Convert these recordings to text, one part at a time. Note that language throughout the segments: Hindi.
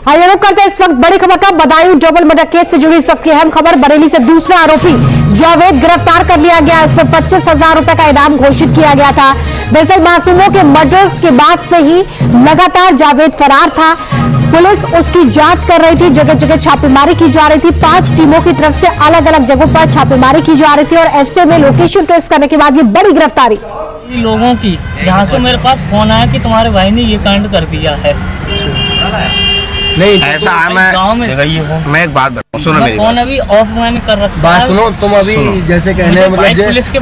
आइए रुक करते इस वक्त बड़ी खबर का बदायूं डबल मर्डर केस से जुड़ी सबकी अहम खबर। बरेली से दूसरा आरोपी जावेद गिरफ्तार कर लिया गया। इस पर 25,000 रुपए का इनाम घोषित किया गया था। दरअसल मासूमों के मर्डर के बाद से ही लगातार जावेद फरार था। पुलिस उसकी जांच कर रही थी, जगह जगह छापेमारी की जा रही थी। 5 टीमों की तरफ से अलग अलग जगहों पर छापेमारी की जा रही थी और ऐसे में लोकेशन ट्रेस करने के बाद ये बड़ी गिरफ्तारी लोगों की, जहाँ से मेरे पास फोन आया कि तुम्हारे भाई ने ये कांड कर दिया है। नहीं ऐसा है, मैं एक बात बताऊं, सुनो मेरी फोन अभी ऑफ मैंने कर रखा बात सुनो। तुम अभी जैसे कहने मतलब पुलिस के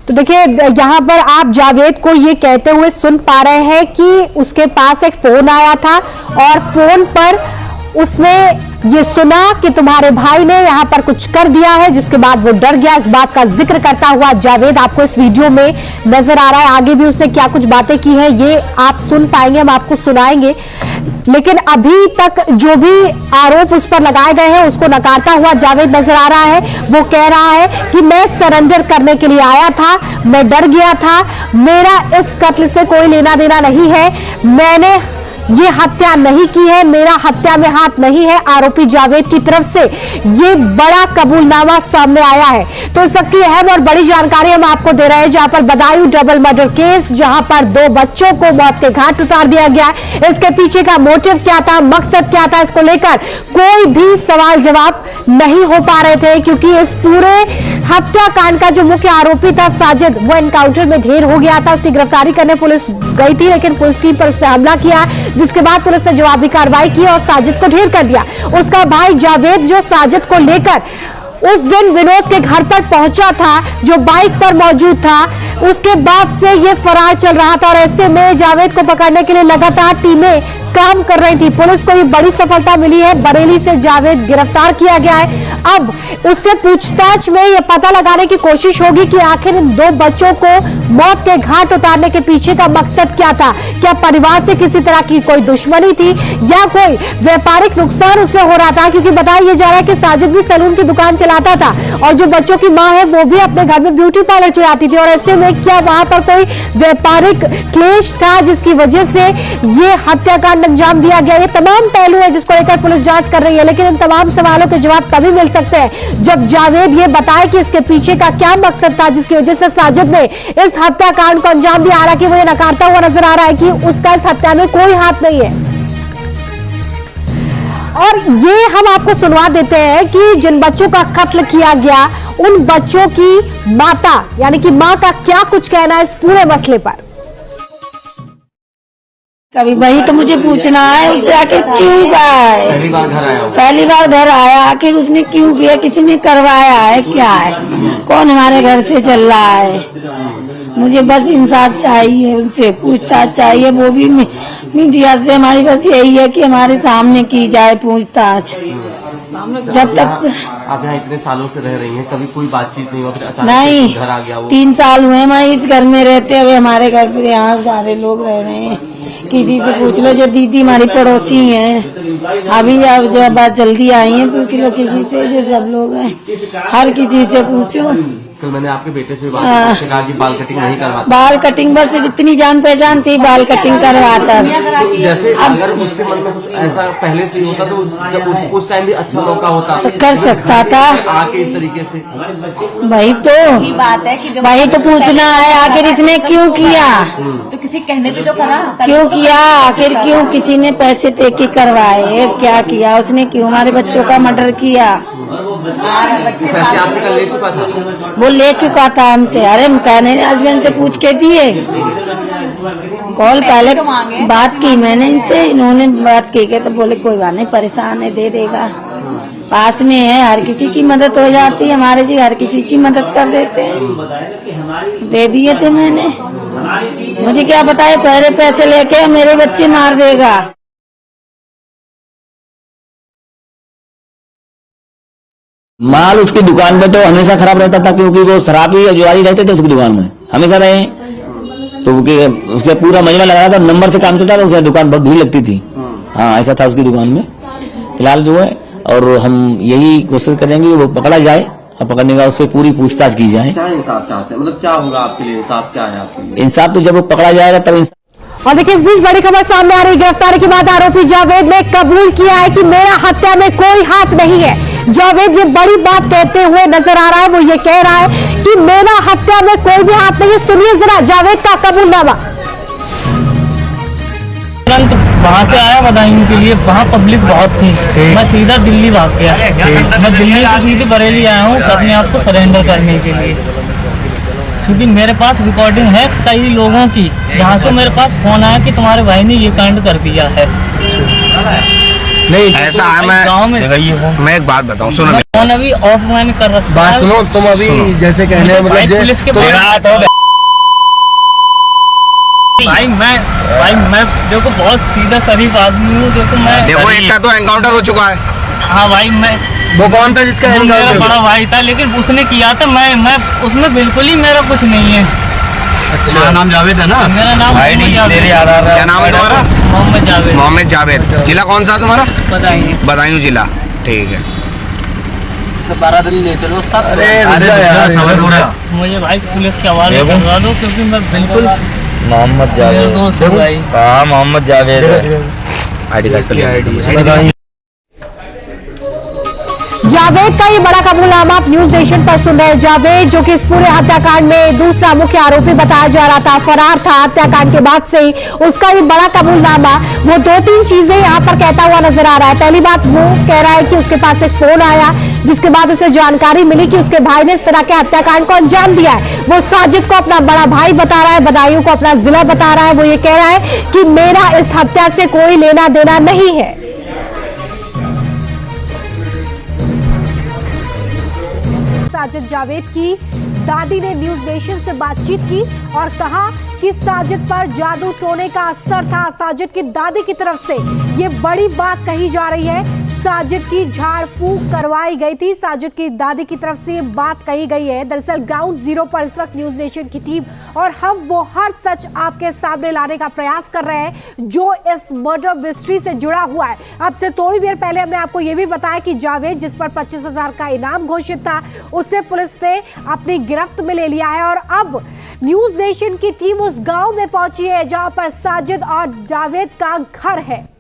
तो देखिए यहाँ पर आप जावेद को ये कहते हुए सुन पा रहे हैं कि उसके पास एक फोन आया था और फोन पर उसने ये सुना कि तुम्हारे भाई ने यहाँ पर कुछ कर दिया है, जिसके बाद वो डर गया। इस बात का जिक्र करता हुआ जावेद आपको इस वीडियो में नजर आ रहा है। आगे भी उसने क्या कुछ बातें की है ये आप सुन पाएंगे, हम आपको सुनाएंगे। लेकिन अभी तक जो भी आरोप उस पर लगाए गए हैं उसको नकारता हुआ जावेद नजर आ रहा है। वो कह रहा है कि मैं सरेंडर करने के लिए आया था, मैं डर गया था, मेरा इस कत्ल से कोई लेना देना नहीं है, मैंने ये हत्या नहीं की है, मेरा हत्या में हाथ नहीं है। आरोपी जावेद की तरफ से ये बड़ा कबूलनामा सामने आया है। तो इस वक्त की अहम और बड़ी जानकारी हम आपको दे रहे हैं, जहां पर बदायूं डबल मर्डर केस, जहां पर 2 बच्चों को मौत के घाट उतार दिया गया है। इसके पीछे का मोटिव क्या था, मकसद क्या था, इसको लेकर कोई भी सवाल जवाब नहीं हो पा रहे थे, क्योंकि इस पूरे हत्याकांड का जो मुख्य आरोपी था साजिद, वो एनकाउंटर में ढेर हो गया था। उसकी गिरफ्तारी करने पुलिस गई थी, लेकिन पुलिस टीम पर उसने हमला किया, जिसके बाद पुलिस ने जवाबी कार्रवाई की और साजिद को ढेर कर दिया। उसका भाई जावेद जो साजिद को लेकर उस दिन विनोद के घर पर पहुंचा था, जो बाइक पर मौजूद था, उसके बाद से ये फरार चल रहा था और ऐसे में जावेद को पकड़ने के लिए लगातार टीमें काम कर रही थी। पुलिस को ये बड़ी सफलता मिली है, बरेली से जावेद गिरफ्तार किया गया है। अब उससे पूछताछ में ये पता लगाने की कोशिश होगी कि आखिर इन 2 बच्चों को मौत के घाट उतारने के पीछे का मकसद क्या था। क्या परिवार से किसी तरह की कोई दुश्मनी थी या कोई व्यापारिक नुकसान उससे हो रहा था, क्योंकि बताया यह जा रहा है कि साजिद भी सैलून की दुकान चलाता था और जो बच्चों की मां है वो भी अपने घर में ब्यूटी पार्लर चलाती थी। और ऐसे में क्या वहां पर कोई व्यापारिक क्लेश था जिसकी वजह से ये हत्याकांड अंजाम दिया गया। ये तमाम पहलू है जिसको लेकर पुलिस जांच कर रही है, लेकिन इन तमाम सवालों के जवाब तभी मिल सकते हैं जब जावेद ये बताए कि इसके पीछे का क्या मकसद था, जिसकी वजह से साजिद ने इस हत्याकांड को अंजाम दिया। हालांकि वो ये नकारता हुआ नजर आ रहा है कि उसका इस हत्या में कोई हाथ नहीं है। और ये हम आपको सुनवा देते हैं कि जिन बच्चों का कत्ल किया गया उन बच्चों की माता यानी कि मां का क्या कुछ कहना है इस पूरे मसले पर। कभी वही तो मुझे पूछना है उससे, आखिर क्यों गया? पहली बार घर आया, आखिर उसने क्यों किया, किसी ने करवाया है, क्या है, कौन हमारे घर से चल रहा है? मुझे बस इंसाफ चाहिए, उनसे पूछताछ चाहिए, वो भी मीडिया से। हमारी बस यही है कि हमारे सामने की जाए पूछताछ। जब तक आप यहाँ इतने सालों से रह रही हैं, कभी कोई बातचीत नहीं हुआ? फिर अचानक नहीं, घर आ गया वो। 3 साल हुए मैं इस घर में रहते हुए। हमारे घर पे यहाँ सारे लोग रह रहे हैं, किसी से पूछ लो। जो दीदी हमारी पड़ोसी हैं, अभी अब जो बात जल्दी आई है, पूछ लो किसी से, जो सब लोग हैं, हर किसी से पूछो। कल मैंने आपके बेटे से बात की, कहा कि बाल कटिंग नहीं करवाता। बाल कटिंग बस इतनी जान पहचान थी, बाल कटिंग करवाता। जैसे अगर उसके मन में कुछ ऐसा पहले से ही होता तो जब उस टाइम भी अच्छा मौका होता तो कर सकता था आके इस तरीके से। वही तो पूछना है, आखिर इसने क्यों किया, तो किसी कहने पे तो करा, क्यों किया, आखिर क्यों किसी ने पैसे दे के करवाए, क्या किया उसने, क्यों हमारे बच्चों का मर्डर किया? पैसे आपसे कल ले चुका था? वो ले चुका था हमसे। अरे कहने हस्बैंड से पूछ के दिए, कॉल पहले बात की मैंने इनसे, इन्होंने बात की के तो बोले कोई बात नहीं, परेशान है, दे देगा, पास में है, हर किसी की मदद हो जाती है, हमारे जी हर किसी की मदद कर देते हैं। दे दिए थे मैंने, मुझे क्या बताए पहले पैसे लेके मेरे बच्चे मार देगा। माल उसकी दुकान पे तो हमेशा खराब रहता था, क्योंकि वो शराबी जुआरी रहते थे उसकी दुकान में हमेशा रहे, तो उसके पूरा मजमा लगा था, नंबर से काम चलता था, उसकी दुकान बहुत भीड़ लगती थी। हाँ ऐसा था उसकी दुकान में। फिलहाल जो है, और हम यही कोशिश करेंगे कि वो पकड़ा जाए और पकड़ने का उस पर पूरी पूछताछ की जाए। क्या इंसाफ चाहते हैं, मतलब क्या होगा आपके लिए, इंसाफ क्या है आपके लिए? इंसाफ तो जब वो पकड़ा जाएगा तब और देखिए इस बीच बड़ी खबर सामने आ रही। गिरफ्तारी के बाद आरोपी जावेद ने कबूल किया है कि मेरा हत्या में कोई हाथ नहीं है। जावेद ये बड़ी बात कहते हुए नजर आ रहा है। वो ये कह रहा है कि मेरा हत्या में कोई भी हाथ नहीं है। सुनिए जरा जावेद का कबूलनामा। तुरंत वहाँ से आया बदायूं के लिए, वहाँ पब्लिक बहुत थी, मैं सीधा दिल्ली भाग गया। मैं दिल्ली से सीधे बरेली आया हूँ अपने आप को सरेंडर करने के लिए। सीधी मेरे पास रिकॉर्डिंग है कई लोगों की, जहाँ से मेरे पास फोन आया कि तुम्हारे भाई ने ये कांड कर दिया है। नहीं ऐसा है, मैं एक बात बताऊं, सुनो, फोन अभी ऑफ मैंने कर रखा है। बात सुनो, तुम अभी जैसे कहने मतलब पुलिस के भाई मैं देखो बहुत सीधा शरीफ आदमी हूँ। देखो एक का तो एनकाउंटर हो चुका है। हाँ भाई, मैं वो कौन था जिसका मेरा बड़ा भाई था, लेकिन उसने किया था। मैं उसमें बिल्कुल ही मेरा कुछ नहीं है। तुम्हारा नाम जावेद है ना? मेरा नाम क्या नाम है तुम्हारा? मोहम्मद जावेद। मोहम्मद जावेद। जिला कौन सा तुम्हारा? बताइए। बदायूं जिला, ठीक है। 12 दिन ले चलो। मुझे भाई पुलिस के हवाले करवा दो, क्योंकि मैं बिल्कुल मोहम्मद जावेद दोस्त भाई। हाँ मोहम्मद जावेद आईडी कार्ड। जावेद का ये बड़ा कबूलनामा आप न्यूज नेशन पर सुन रहे हैं। जावेद जो कि इस पूरे हत्याकांड में दूसरा मुख्य आरोपी बताया जा रहा था, फरार था हत्याकांड के बाद से ही, उसका ये बड़ा कबूलनामा वो 2-3 चीजें यहाँ पर कहता हुआ नजर आ रहा है। पहली बात वो कह रहा है कि उसके पास एक फोन आया, जिसके बाद उसे जानकारी मिली कि उसके भाई ने इस तरह के हत्याकांड को अंजाम दिया है। वो साजिद को अपना बड़ा भाई बता रहा है, बदायूं को अपना जिला बता रहा है। वो ये कह रहा है कि मेरा इस हत्या से कोई लेना देना नहीं है। साजिद जावेद की दादी ने न्यूज नेशन से बातचीत की और कहा कि साजिद पर जादू टोने का असर था। साजिद की दादी की तरफ से ये बड़ी बात कही जा रही है। साजिद की झाड़ फूंक करवाई गई थी। साजिद की दादी की तरफ से ये बात कही गई है। दरअसल ग्राउंड जीरो पर इस वक्त न्यूज नेशन की टीम और हम वो हर सच आपके सामने लाने का प्रयास कर रहे हैं जो इस मर्डर मिस्ट्री से जुड़ा हुआ है। अब से थोड़ी देर पहले हमने आपको ये भी बताया कि जावेद, जिस पर 25,000 का इनाम घोषित था, उसे पुलिस ने अपनी गिरफ्त में ले लिया है। और अब न्यूज नेशन की टीम उस गांव में पहुंची है जहां पर साजिद और जावेद का घर है।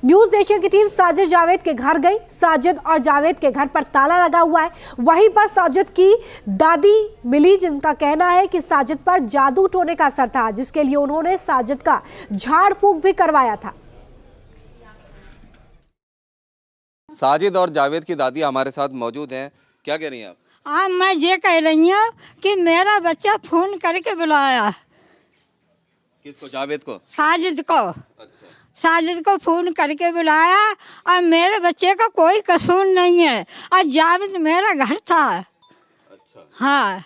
न्यूज नेशन की टीम साजिद जावेद के घर गई। साजिद और जावेद के घर पर ताला लगा हुआ है। वहीं पर साजिद की दादी मिली, जिनका कहना है कि साजिद पर जादू टोने का असर था, जिसके लिए उन्होंने साजिद का झाड़ फूंक भी करवाया था। साजिद और जावेद की दादी हमारे साथ मौजूद हैं। क्या कह रही हैं आप? आज मैं ये कह रही हूँ कि मेरा बच्चा फोन करके बुलाया। किसको? जावेद को? साजिद को। अच्छा। साजिद को फोन करके बुलाया और मेरे बच्चे का कोई कसूर नहीं है और जावेद मेरा घर था। अच्छा। हाँ,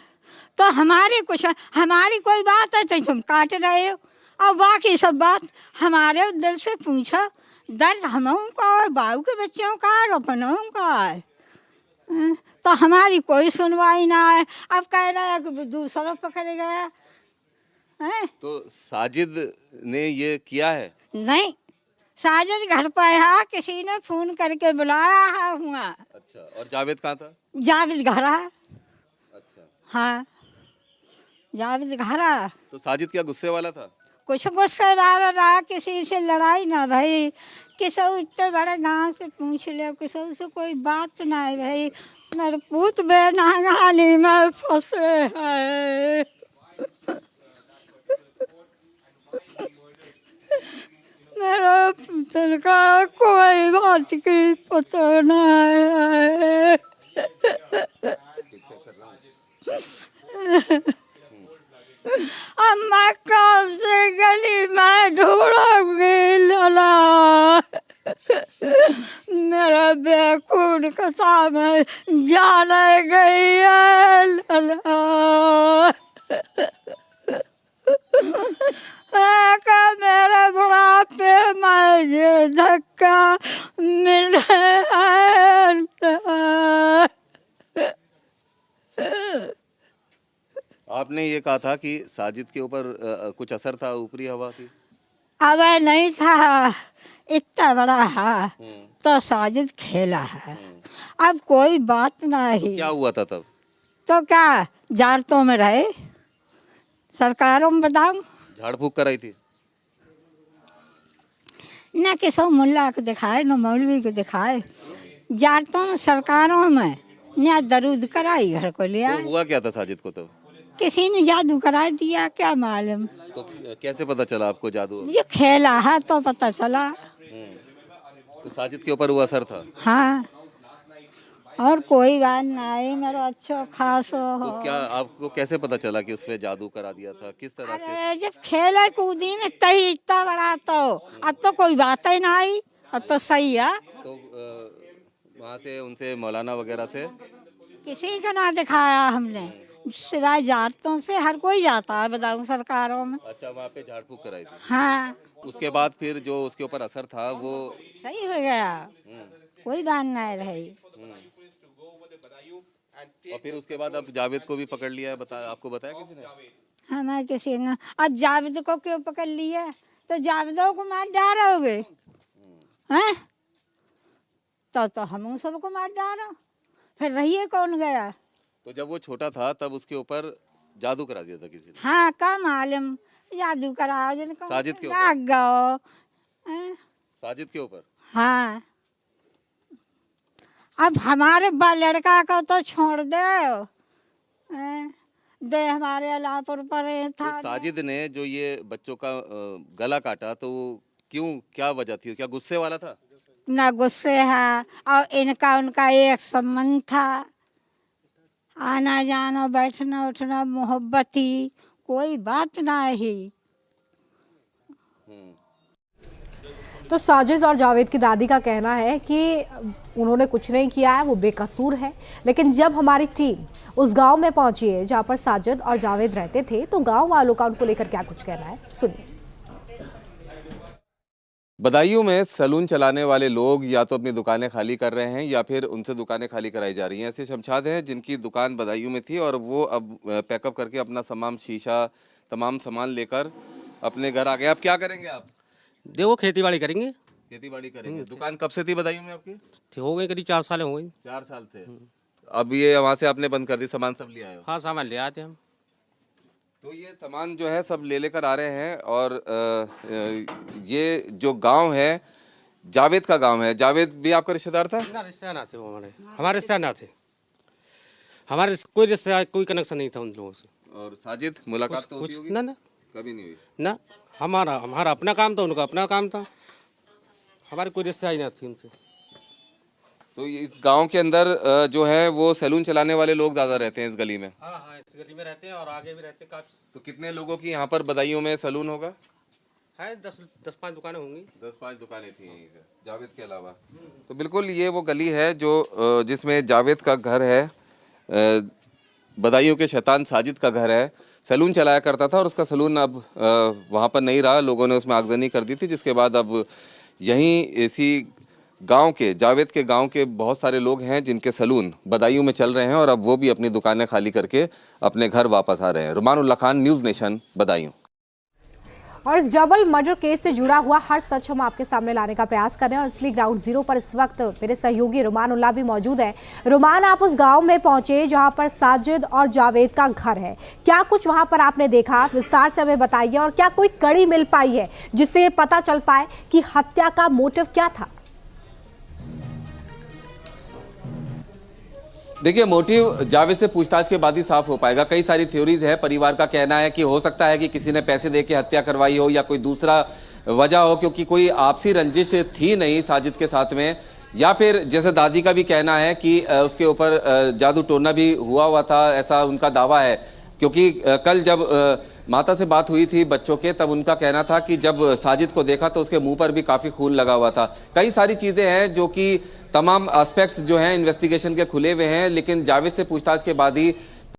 तो हमारी कोई बात है तो तुम काट रहे हो, और बाकी सब बात हमारे दिल से पूछो। दर्द हम का और बाबू के बच्चों का और अपनों का है, तो हमारी कोई सुनवाई ना है। अब कह रहा है कि दूसरा पकड़ गया है। तो साजिद ने ये किया है? नहीं, साजिद घर पर है, किसी ने फोन करके बुलाया है हुआ। अच्छा। और जावेद कहाँ था? जावेद घर है। अच्छा। हाँ, जावेद घर है। तो साजिद क्या गुस्से वाला था? कुछ गुस्से वाला रहा, किसी से लड़ाई ना भाई, किसी इतने बड़े गांव से पूछ ले, किसी से कोई बात ना है भाई। मेरे पूत बेनागाली में फंसे है। मेरा पुत्र का कोई बात की पता ना है। अब मैं कौन से गली में ढूंढूंगी लला। मेरा बेखून कथा में जाने गई है लला। मेरे बुढ़ापे में ये धक्का मिले है। आपने ये कहा था कि साजिद के ऊपर कुछ असर था, ऊपरी हवा की? अब नहीं था, इतना बड़ा है तो साजिद खेला है। अब कोई बात नहीं। क्या हुआ था तब? तो क्या जारतों में रहे, सरकारों में बताऊं? झाड़ फूक कराई थी? न किसी मुल्ला को दिखाए न मौलवी को दिखाए, जातों में सरकारों में न दरूद कराई घर को लिया। तो हुआ क्या था साजिद को तब? किसी ने जादू करा दिया, क्या मालूम। तो कैसे पता चला आपको जादू? ये खेला है तो पता चला। तो साजिद के ऊपर वो असर था? हाँ, और कोई बात नहीं, मेरा अच्छा खास हो। तो क्या आपको कैसे पता चला कि उसमें जादू करा दिया था? किस तरह के? अरे जब खेला कूदी में तही इतना बड़ा, तो अब तो कोई बात ही ना आई, अब तो सही है। तो वहाँ से उनसे मौलाना वगैरह से किसी का ना दिखाया हमने, सिवाय जातों से। हर कोई जाता है, बताऊं, सरकारों में। अच्छा, वहाँ पे झाड़ फूक कराई थी? हाँ। उसके बाद फिर जो उसके ऊपर असर था वो सही हो गया, कोई बात नहीं रही। और फिर उसके बाद अब जावेद को भी पकड़ लिया है, आपको बताया किसी ने? हमें किसी ने। अब जावेद को क्यों पकड़ लिया? तो जावेदों को मार डालोगे हैं? तो हम सबको मार डालो, फिर रहिए कौन गया? तो जब वो छोटा था तब उसके ऊपर जादू करा दिया था किसी ने? हाँ, का मालूम जादू कराओ जिनको साजिद के ऊपर? लाग गओ। साजिद के ऊपर? हाँ, अब हमारे लड़का को तो छोड़ दो, दे हमारे अलापुर पर था। तो साजिद ने जो ये बच्चों का गला काटा, तो क्यों, क्या वजह थी? क्या गुस्से वाला था? ना गुस्से है, और इनका उनका एक संबंध था, आना जाना बैठना उठना मोहब्बती, कोई बात ना ही। तो साजिद और जावेद की दादी का कहना है कि उन्होंने कुछ नहीं किया है, वो बेकसूर है। लेकिन जब हमारी टीम उस गांव में पहुंची है जहां पर साजिद और जावेद रहते थे, तो गांव वालों का उनको लेकर क्या कुछ कहना है, सुनिए। बदायूं में सैलून चलाने वाले लोग या तो अपनी दुकानें खाली कर रहे हैं या फिर उनसे दुकानें खाली कराई जा रही हैं। ऐसे शमशाद हैं जिनकी दुकान बदायूं में थी और वो अब पैकअप करके अपना तमाम शीशा, तमाम सामान लेकर अपने घर आ गए। अब क्या करेंगे आप? देखो, खेती बाड़ी करेंगे। खेती बाड़ी करेंगे। दुकान कब से थी बदायूं में आपकी? हो गई करीब 4 साल हो गई। 4 साल से। अब ये वहाँ से आपने बंद कर दी, सामान सब ले आए हो? हाँ, सामान ले आते हम। तो ये सामान जो है सब ले लेकर आ रहे हैं। और ये जो गांव है जावेद का गांव है। जावेद भी आपका रिश्तेदार था? ना, रिश्तेदार ना थे वो, हमारे रिश्तेदार ना थे। हमारे कोई रिश्तेदार, कोई कनेक्शन नहीं था उन लोगों से। और साजिद, मुलाकात तो होती होगी? ना, कभी नहीं हुई ना। हमारा अपना काम था, उनका अपना काम था, हमारी कोई रिश्तेदारी ना थी उनसे। तो इस गांव के अंदर जो है वो सैलून चलाने वाले लोग ज्यादा रहते हैं इस गली में? हाँ, इस गली में रहते हैं और आगे भी रहते हैं काफी। तो कितने लोगों की यहाँ पर बदायूं में सैलून होगा? है 10-5 दुकानें होंगी। 10-5 दुकानें थी यहीं से, जावेद के अलावा। तो बिल्कुल ये वो गली है जो जिसमें जावेद का घर है, बदायूं के शैतान साजिद का घर है। सैलून चलाया करता था और उसका सैलून अब वहाँ पर नहीं रहा, लोगों ने उसमें आगजनी कर दी थी। जिसके बाद अब यहीं इसी गांव के, जावेद के गांव के बहुत सारे लोग हैं जिनके सैलून बदायूं में चल रहे हैं और अब वो भी अपनी दुकानें खाली करके अपने घर वापस आ रहे हैं। रुमान उल्लाह खान, न्यूज़ नेशन, बदायूं। और इस डबल मर्डर केस से जुड़ा हुआ हर सच हम आपके सामने लाने का प्रयास कर रहे हैं। और इसलिए ग्राउंड जीरो पर इस वक्त मेरे सहयोगी रुमान उल्लाह भी मौजूद है। रुमान, आप उस गांव में पहुंचे जहां पर साजिद और जावेद का घर है, क्या कुछ वहां पर आपने देखा, विस्तार से हमें बताइए। और क्या कोई कड़ी मिल पाई है जिससे पता चल पाए कि हत्या का मोटिव क्या था? देखिए, मोटिव जावेद से पूछताछ के बाद ही साफ हो पाएगा। कई सारी थ्योरीज है। परिवार का कहना है कि हो सकता है कि किसी ने पैसे दे के हत्या करवाई हो या कोई दूसरा वजह हो, क्योंकि कोई आपसी रंजिश थी नहीं साजिद के साथ में। या फिर जैसे दादी का भी कहना है कि उसके ऊपर जादू टोना भी हुआ था, ऐसा उनका दावा है। क्योंकि कल जब माता से बात हुई थी बच्चों के, तब उनका कहना था कि जब साजिद को देखा तो उसके मुंह पर भी काफ़ी खून लगा हुआ था। कई सारी चीज़ें हैं जो कि तमाम एस्पेक्ट्स जो हैं इन्वेस्टिगेशन के खुले हुए हैं, लेकिन जावेद से पूछताछ के बाद ही